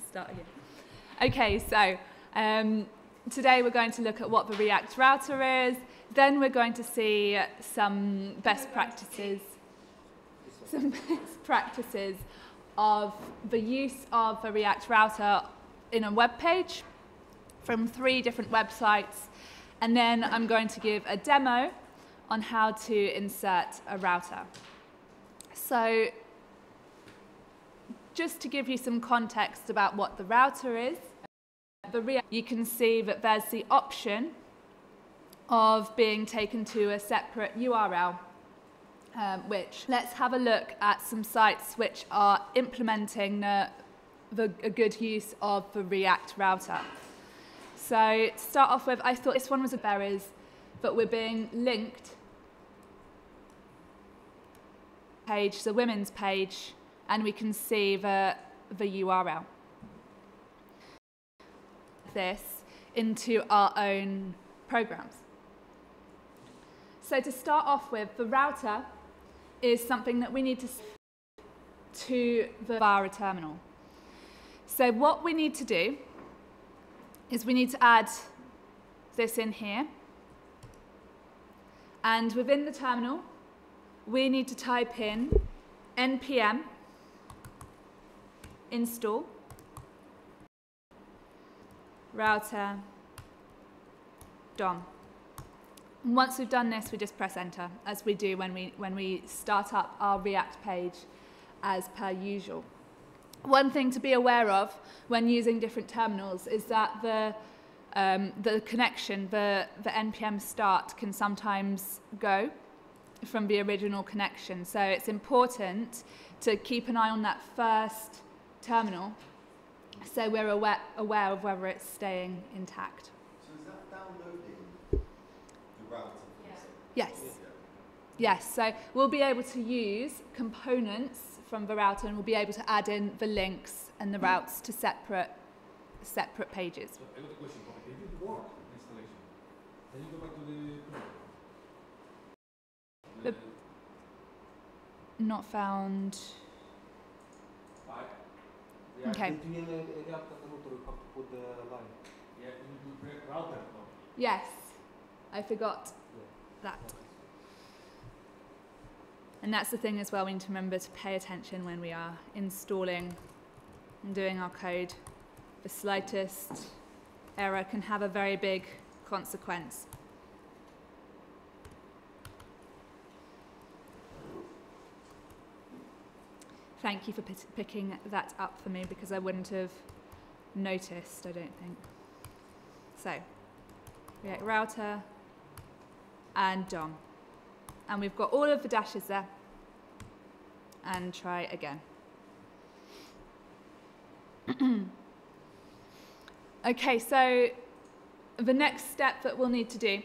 start again. Okay, so today we're going to look at what the React router is. Then we're going to see some best practices. Of the use of the React router in a web page from 3 different websites. And then I'm going to give a demo on how to insert a router. So just to give you some context about what the router is, you can see that there's the option of being taken to a separate URL, which let's have a look at some sites which are implementing a good use of the React router. So to start off with, I thought this one was a berries, but we're being linked page, the women's page, and we can see the URL. This into our own programs. So to start off with, the router is something that we need to via a terminal. So what we need to do is we need to add this in here. And within the terminal, we need to type in npm install router DOM. And once we've done this, we just press enter, as we do when we start up our React page as per usual. One thing to be aware of when using different terminals is that the connection, the npm start, can sometimes go from the original connection. So it's important to keep an eye on that first terminal so we're aware of whether it's staying intact. So is that downloading the router? Yes. Yes, so we'll be able to use components from the router, and we'll be able to add in the links and the routes to separate pages. So I got a question. It didn't work installation. Can you go back to the not found. Okay. Yes, I forgot that. And that's the thing as well, we need to remember to pay attention when we are installing and doing our code. The slightest error can have a very big consequence. Thank you for picking that up for me, because I wouldn't have noticed, I don't think. So, React router and DOM. And we've got all of the dashes there. And try again. Okay, so the next step that we'll need to do,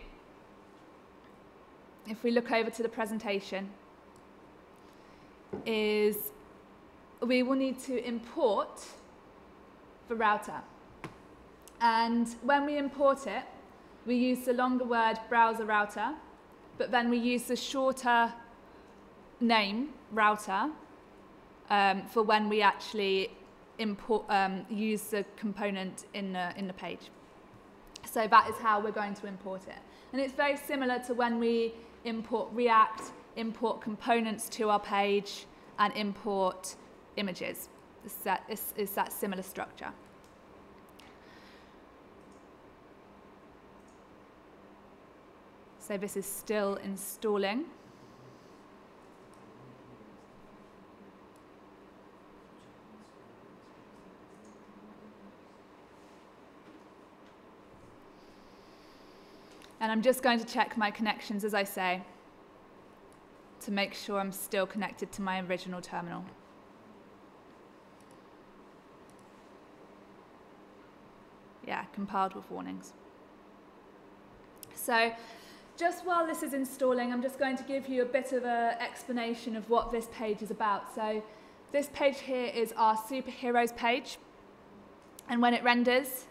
if we look over to the presentation, is we will need to import the router. And when we import it, we use the longer word browser router, but then we use the shorter name router for when we actually import, use the component in the page. So that is how we're going to import it. And it's very similar to when we import React, import components to our page, and import images. It's that similar structure. So this is still installing. And I'm just going to check my connections, as I say, to make sure I'm still connected to my original terminal. Yeah, compiled with warnings. So just while this is installing, I'm just going to give you a bit of an explanation of what this page is about. So this page here is our superheroes page. And when it renders,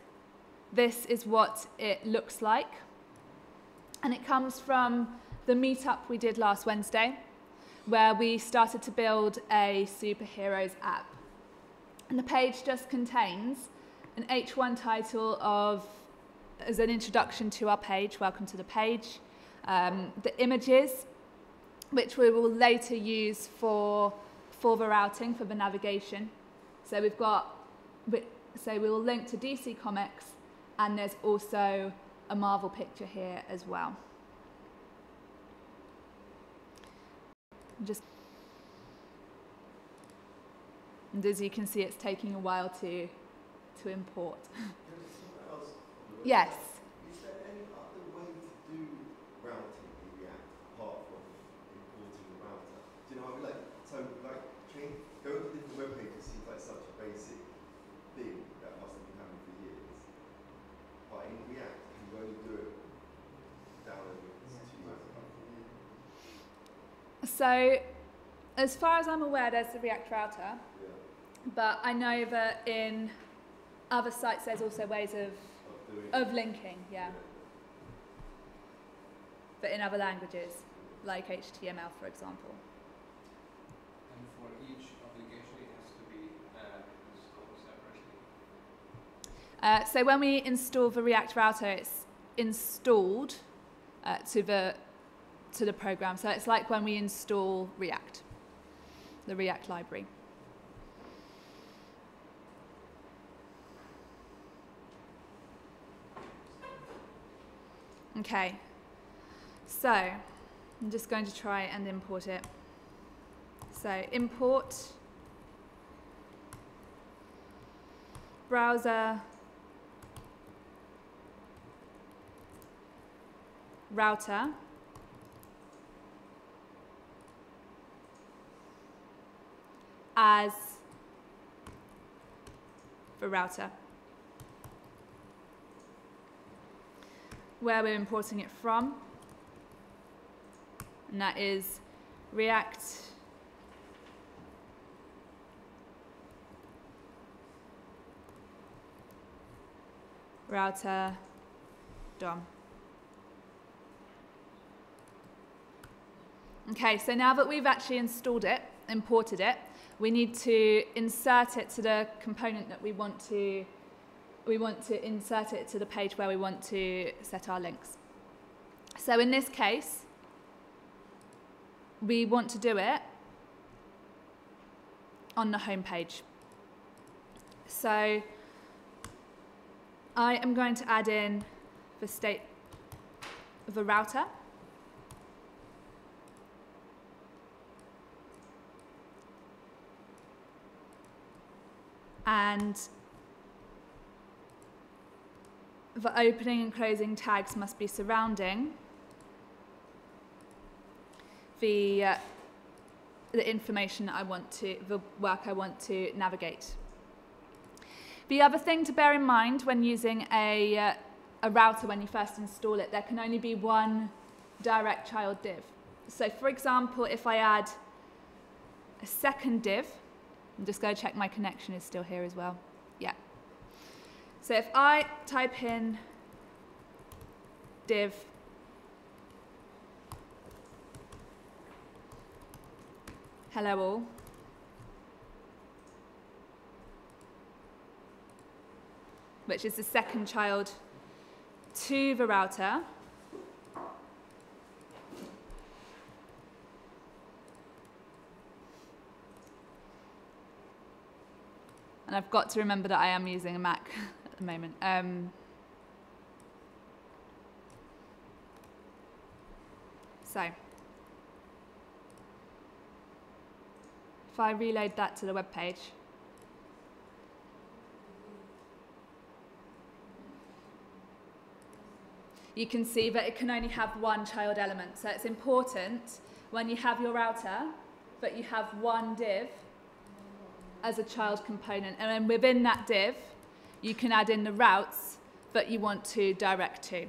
this is what it looks like. And it comes from the meetup we did last Wednesday, where we started to build a superheroes app. And the page just contains an H1 title as an introduction to our page, welcome to the page, the images, which we will later use for the routing, for the navigation. So we will link to DC Comics, and there's also a Marvel picture here as well. And as you can see, it's taking a while to import. Yes. Is there any other way to do routing in React apart from importing the router? Do you know what I mean? Going to different web pages seems like such a basic thing that must have been happening for years. But in React, you can only do it downloading it to So, as far as I'm aware, there's the React router. yeah. But I know that in other sites there's also ways of linking, yeah. But in other languages, like HTML, for example. And for each application, it has to be installed separately. So when we install the React router, it's installed to the program. So it's like when we install React, the React library. Okay, so I'm just going to try and import it. So import browser router as the router, where we're importing it from, and that is React router DOM. Okay, so now that we've actually installed it, imported it, we need to insert it to the component that we want to insert it to the page where we want to set our links. So in this case, we want to do it on the home page. So I am going to add in the state of the router. And the opening and closing tags must be surrounding the information that the work I want to navigate. The other thing to bear in mind when using a router when you first install it, there can only be one direct child div. So for example, if I add a second div, I'm just going to check my connection is still here as well. Yeah. So if I type in div hello all, which is the second child to the router, and I've got to remember that I am using a Mac at the moment. So if I reload that to the web page, you can see that it can only have one child element. So it's important when you have your router that you have one div as a child component, and then within that div you can add in the routes that you want to direct to.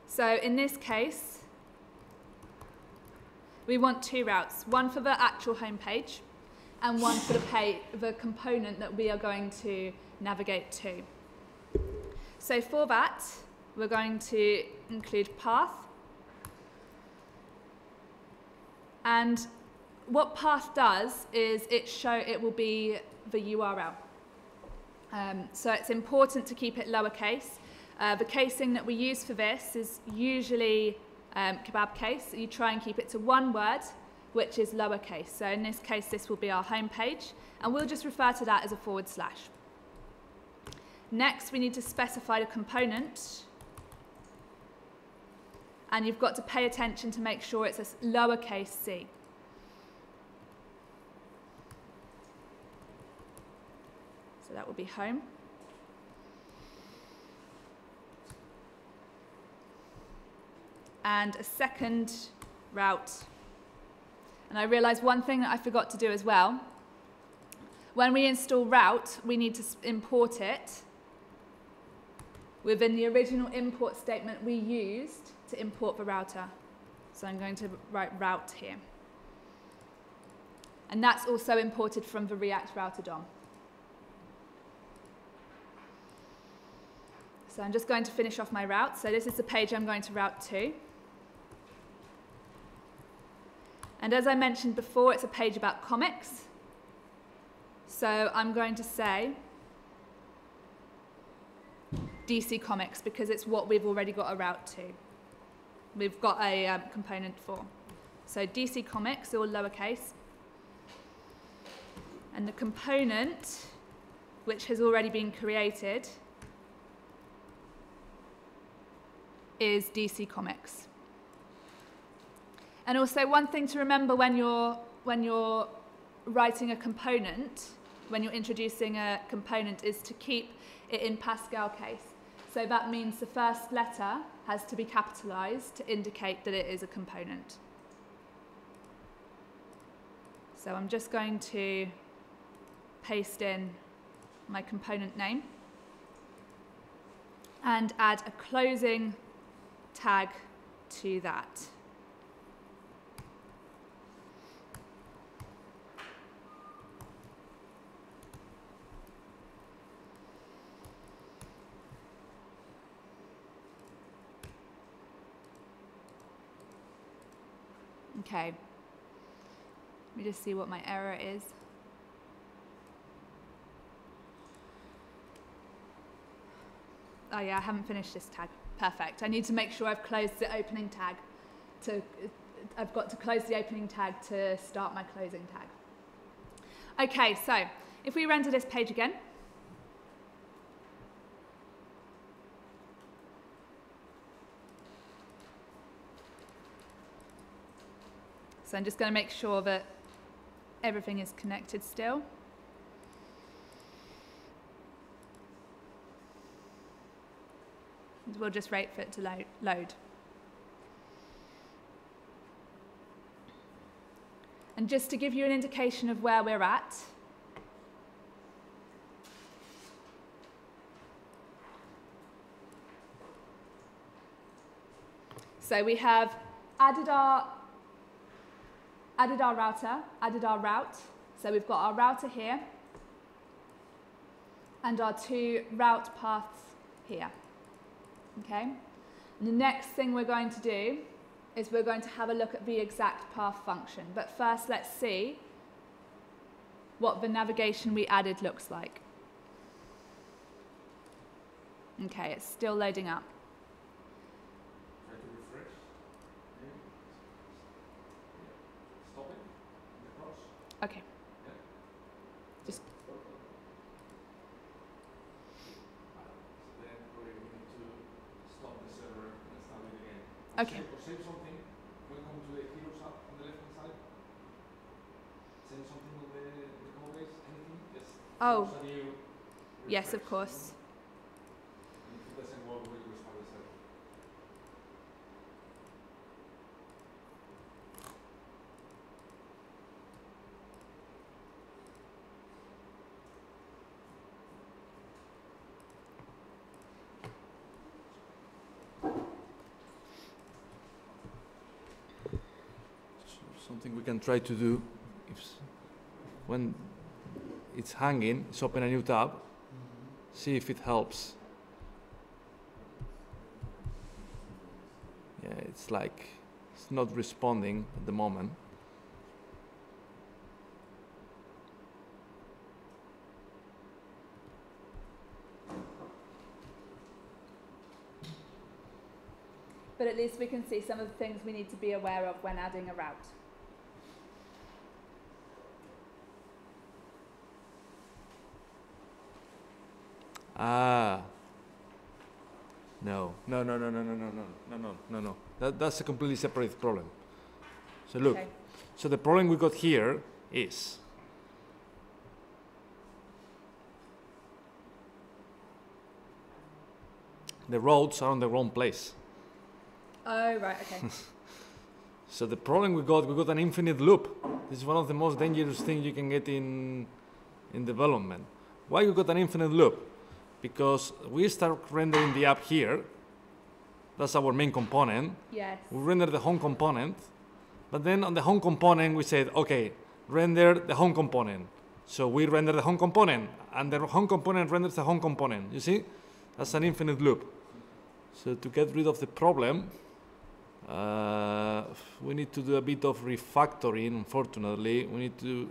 So in this case we want two routes, one for the actual home page and one for the component that we are going to navigate to. So for that we're going to include path, and what path does is it will be the URL. So it's important to keep it lowercase. The casing that we use for this is usually kebab case. You try and keep it to one word, which is lowercase. So in this case, this will be our home page, and we'll just refer to that as a /. Next, we need to specify the component, and you've got to pay attention to make sure it's a lowercase c. So that will be home. And a second route. And I realized one thing that I forgot to do as well. When we install route, we need to import it within the original import statement we used to import the router. So I'm going to write route here. And that's also imported from the React router DOM. So I'm just going to finish off my route. So this is the page I'm going to route to. And as I mentioned before, it's a page about comics. So I'm going to say DC Comics because it's what we've already got a route to. We've got a component for. So DC Comics, all lowercase. And the component, which has already been created, is DC Comics. And also one thing to remember when you're writing a component, when you're introducing a component, is to keep it in Pascal case. So that means the first letter has to be capitalized to indicate that it is a component. So I'm just going to paste in my component name and add a closing tag to that. Okay, let me just see what my error is. Oh yeah, I haven't finished this tag. Perfect. I need to make sure I've closed the opening tag. I've got to close the opening tag to start my closing tag. Okay, so if we render this page again, so I'm just going to make sure that everything is connected still. We'll just wait for it to load. And just to give you an indication of where we're at, so we have added our router, added our route. So we've got our router here and our two route paths here. Okay? And the next thing we're going to do is we're going to have a look at the exact path function. But first, let's see what the navigation we added looks like. Okay, it's still loading up. Try to refresh. Stop it. The cross. Okay. Yeah. Just. Then we need to stop the server and start it again. Okay. Or save something. Welcome to the Heroes app on the left hand side. Save something on the code base. Anything? Just Oh. a new Yes, of refresh. course. And if it doesn't work, we'll restart the server. Something we can try to do is when it's hanging, is open a new tab, see if it helps. Yeah, it's like it's not responding at the moment. but at least we can see some of the things we need to be aware of when adding a route. Ah. No. That's a completely separate problem. So look, Okay. so the problem we got here is the roads are on the wrong place. Oh, right, okay. So the problem we got an infinite loop. This is one of the most dangerous things you can get in development. Why you got an infinite loop? Because we start rendering the app here. That's our main component. Yes. We render the home component, but then on the home component we said, okay, render the home component. So we render the home component, and the home component renders the home component. You see? That's an infinite loop. So to get rid of the problem, we need to do a bit of refactoring, unfortunately. We need to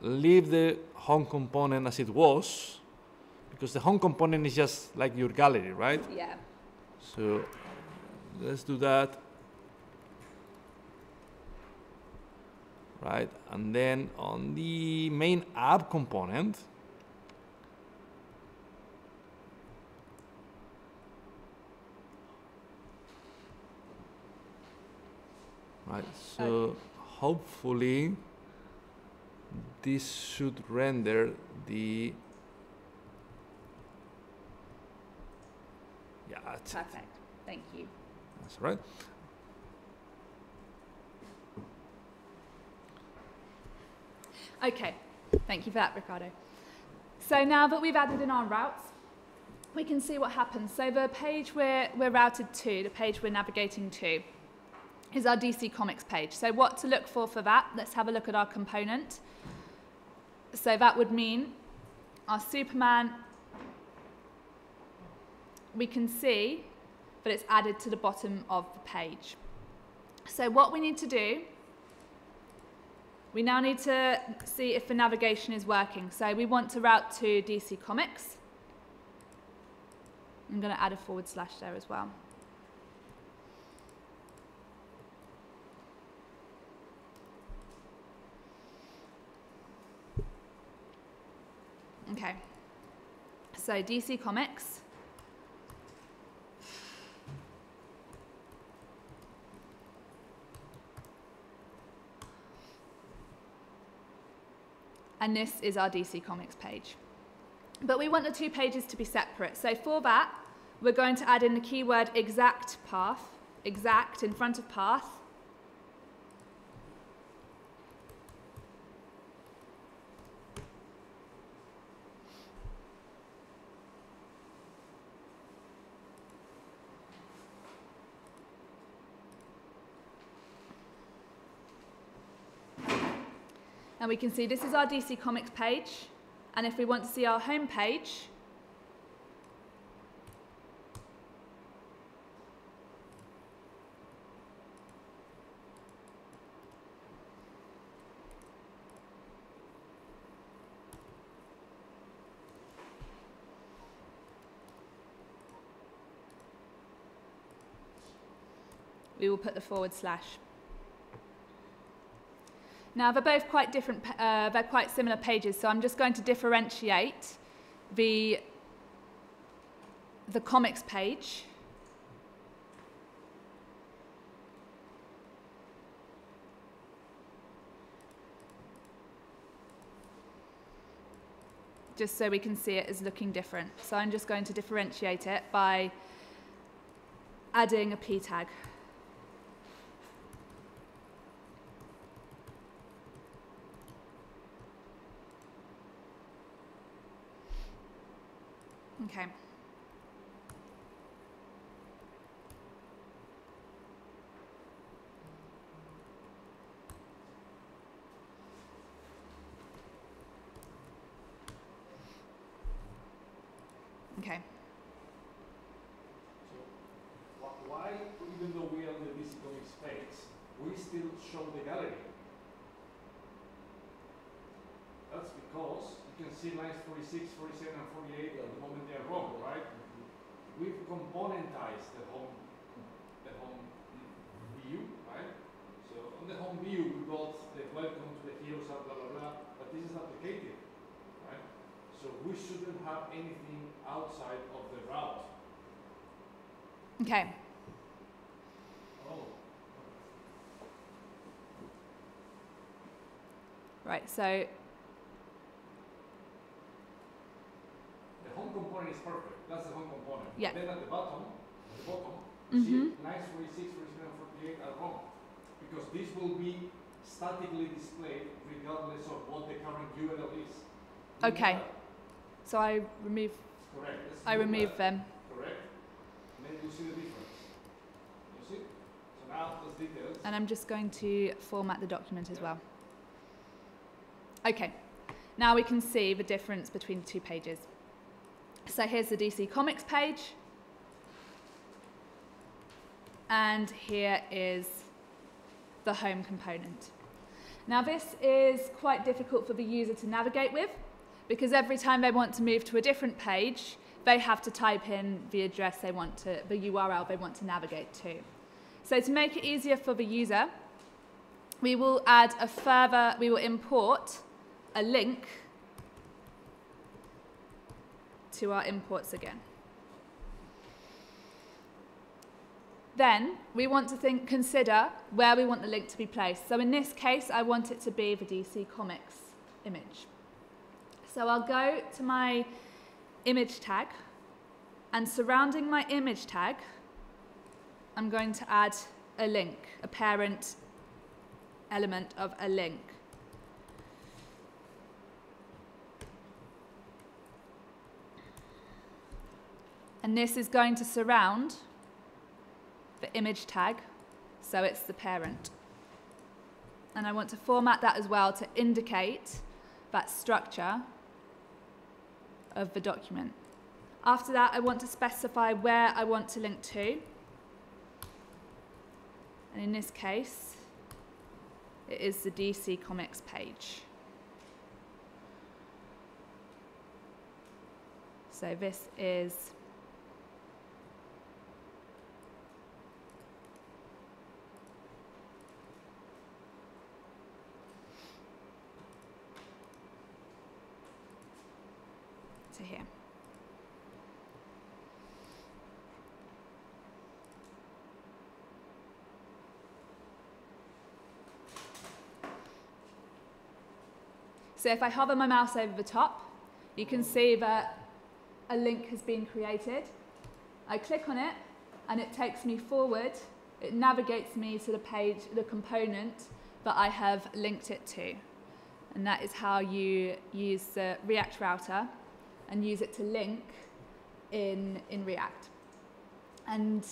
leave the home component as it was, because the home component is just like your gallery, right? Yeah. So let's do that. Right, and then on the main app component, right, so hopefully this should render the, yeah, that's it. Perfect. Thank you. That's right. Okay, thank you for that, Ricardo. So now that we've added in our routes, we can see what happens. So the page we're routed to, the page we're navigating to, is our DC Comics page. So what to look for that? Let's have a look at our component. So that would mean our Superman, we can see that it's added to the bottom of the page. So what we need to do, we now need to see if the navigation is working. So we want to route to DC Comics. I'm going to add a / there as well. Okay, so DC Comics. And this is our DC Comics page. But we want the two pages to be separate. So for that, we're going to add in the keyword exact path, exact in front of path. And we can see this is our DC Comics page. And if we want to see our home page, we will put the /. Now they're both quite different, they're quite similar pages, so I'm just going to differentiate the comics page just so we can see it as looking different. So I'm just going to differentiate it by adding a p tag. Okay. Okay. So why, even though we are on the DC Comics page, we still show the gallery? That's because you can see lines 46, 47, and 48 at the moment they are wrong, right? We've componentized the home the home view, we got the welcome to the heroes app, blah, blah, blah, but this is applicative, right? So we shouldn't have anything outside of the route. Okay. Oh. Right, so The home component is perfect. That's the home component. Yeah. Then at the bottom, you see 946, 47, 48 are wrong. Because this will be statically displayed regardless of what the current URL is. Okay. So I remove. Correct. I remove them. Correct. And then you see the difference. You see? So now those details. And I'm just going to format the document as well. Okay. Now we can see the difference between the two pages. So here's the DC Comics page. And here is the home component. Now this is quite difficult for the user to navigate with, because every time they want to move to a different page, they have to type in the address they want to, the URL they want to navigate to. So to make it easier for the user, we will import a link to our imports again. Then we want to consider where we want the link to be placed. So in this case, I want it to be the DC Comics image. So I'll go to my image tag, and surrounding my image tag, I'm going to add a link, a parent element of a link. And this is going to surround the image tag, so it's the parent. And I want to format that as well to indicate that structure of the document. After that, I want to specify where I want to link to. And in this case, it is the DC Comics page. So this is to here. So if I hover my mouse over the top, you can see that a link has been created. I click on it and it takes me forward. It navigates me to the page, the component that I have linked it to. And that is how you use the React router and use it to link in React. And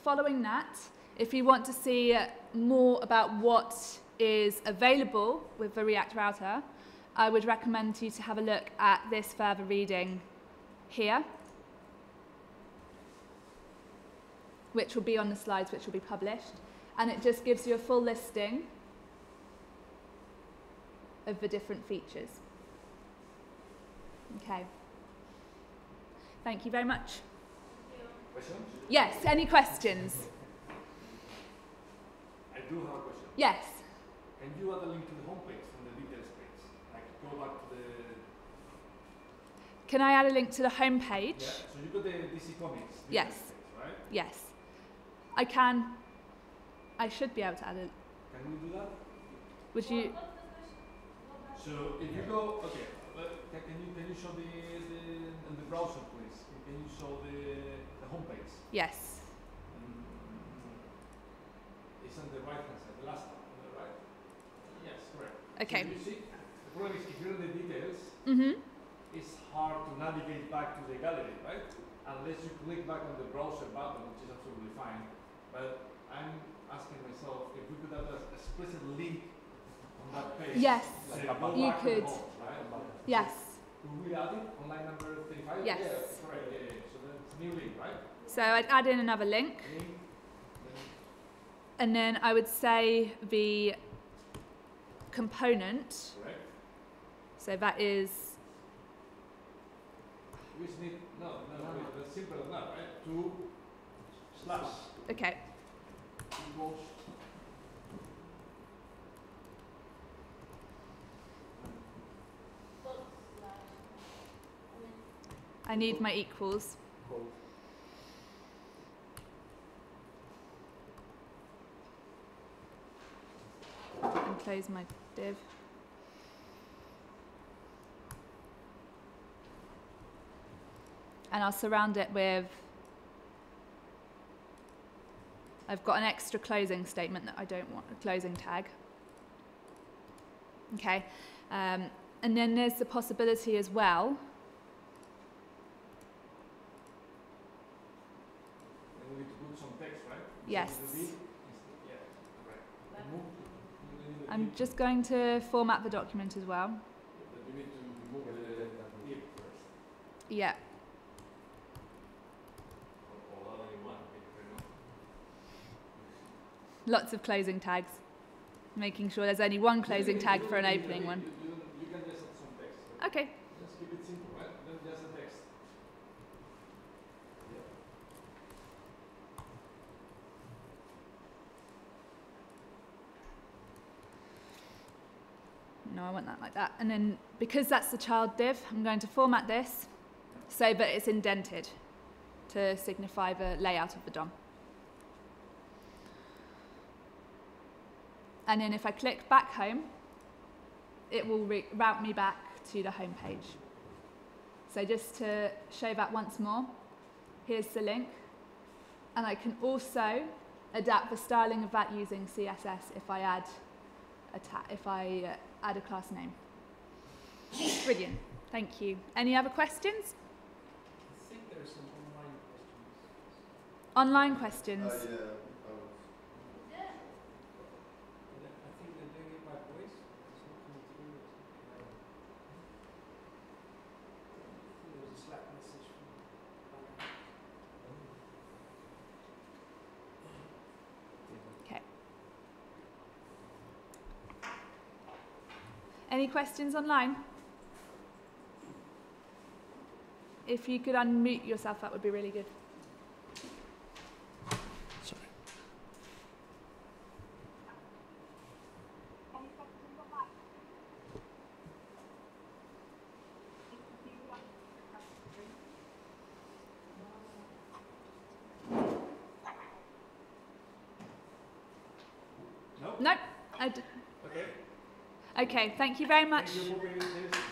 following that, if you want to see more about what is available with the React router, I would recommend you to have a look at this further reading here, which will be on the slides, which will be published. And it just gives you a full listing of the different features. Okay. Thank you very much. Questions? Yes, any questions? I do have a question. Yes. Can you add a link to the homepage from the details page? Like go back to the... Can I add a link to the home page? Yeah, so you got the DC Comics details Yes. page, right? Yes. I can. I should be able to add it. Can we do that? Would you? So if you go, okay, can you show in the browser, please? Can you show the homepage? Yes. It's on the right hand side, the last one on the right. Yes, correct. Okay. So you see, the problem is if you're in the details, Mhm. it's hard to navigate back to the gallery, right? Unless you click back on the browser button, which is absolutely fine. But I'm asking myself if we could have an explicit link on that page. Yes, Say, like go you back to could. the home, right? Yes. Could we add it on line number 35? Yes. Yeah, correct. Yeah. So that's new link, right? So I'd add in another link, Link. and then I would say the component. Correct. So that is. We just need wait, that's simple as that, right? 2 slash Okay. equals I need my equals. Cool. And close my div. And I'll surround it with, I've got an extra closing statement that I don't want, a closing tag. Okay, and then there's the possibility as well. And we need to put some text, right? Yes. Yeah, right. I'm just going to format the document as well. But you need to remove the div first. Yeah. Or other than one, Lots of closing tags. Making sure there's only one closing tag for an opening one. You can just add some text. Okay. Just keep it simple, right? Then just a text. No, I want that like that. And then because that's the child div, I'm going to format this so that it's indented to signify the layout of the DOM. And then if I click back home, it will route me back to the home page. So just to show that once more, here's the link. And I can also adapt the styling of that using CSS if I add add a class name. Brilliant, thank you. Any other questions? I think there are some online questions. Online questions? Yeah. I think they're doing it by voice. It's not coming through. There was a Slack message from Okay. Any questions online? If you could unmute yourself, that would be really good. Sorry. No? No? Okay. Okay, thank you very much. Thank you for being this.